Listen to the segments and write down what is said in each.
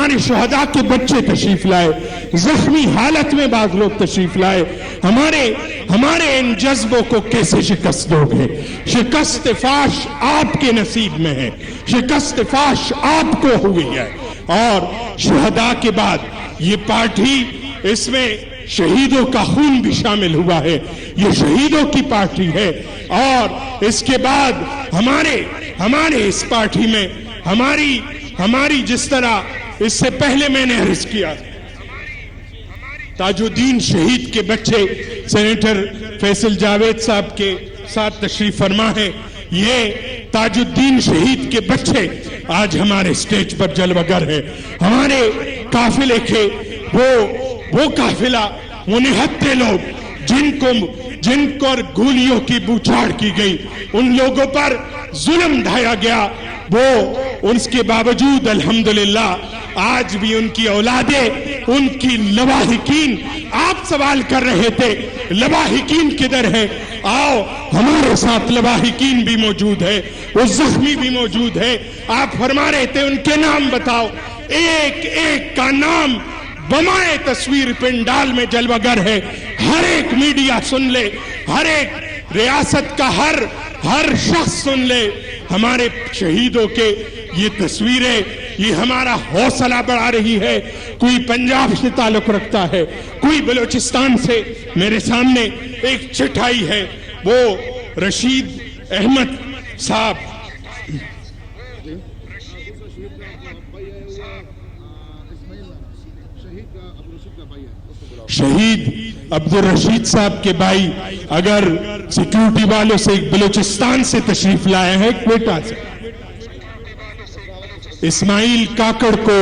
ہمارے شہداء کے بچے تشریف لائے، زخمی حالت میں بعض لوگ تشریف لائے، ہمارے ان جذبوں کو کیسے شکست دو گے؟ شکست فاش آپ کے نصیب میں ہے، شکست فاش آپ کو ہوئی ہے۔ اور شہداء کے بعد یہ پارٹی، اس میں شہیدوں کا خون بھی شامل ہوا ہے، یہ شہیدوں کی پارٹی ہے۔ اور اس کے بعد ہمارے اس پارٹی میں ہماری جس طرح اس سے پہلے میں نے عرض کیا، تاج الدین شہید کے بچے سینیٹر فیصل جاوید صاحب کے ساتھ تشریف فرما ہے، یہ تاج الدین شہید کے بچے آج ہمارے سٹیج پر جلوہ گر ہے۔ ہمارے قافلے کے وہ قافلہ، وہ نہتے لوگ جن کو گولیوں کی بوچھاڑ کی گئی، ان لوگوں پر ظلم ڈھایا گیا، اس کے باوجود الحمدللہ آج بھی ان کی اولادیں، ان کی لواحقین، آپ سوال کر رہے تھے لواحقین کدھر ہے؟ آؤ، ہمارے ساتھ لواحقین بھی موجود ہے، وہ زخمی بھی موجود ہے۔ آپ فرما رہے تھے ان کے نام بتاؤ، ایک ایک کا نام بمائے تصویر پنڈال میں جلوہ گر ہے۔ ہر ایک میڈیا سن لے، ہر ایک ریاست کا ہر شخص سن لے ہمارے شہیدوں کے یہ تصویریں، یہ ہمارا حوصلہ بڑھا رہی ہے۔ کوئی پنجاب سے تعلق رکھتا ہے، کوئی بلوچستان سے۔ میرے سامنے ایک چٹائی ہے، وہ رشید احمد صاحب، شہید عبدالرشید صاحب کے بھائی، اگر سیکیورٹی والوں سے ایک بلوچستان سے تشریف لائے ہیں، کوئٹہ سے، اسماعیل کاکڑ کو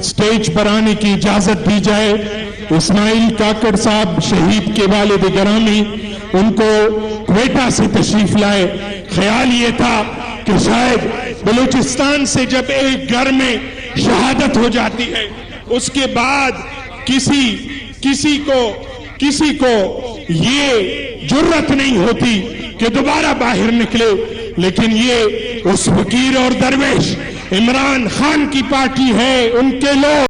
سٹیج پر آنے کی اجازت دی جائے۔ اسماعیل کاکڑ صاحب شہید کے والد گرامی، ان کو کوئٹہ سے تشریف لائے۔ خیال یہ تھا کہ شاید بلوچستان سے جب ایک گھر میں شہادت ہو جاتی ہے، اس کے بعد کسی کو یہ جرت نہیں ہوتی کہ دوبارہ باہر نکلے، لیکن یہ اس فقیر اور درویش عمران خان کی پارٹی ہے، ان کے لوگ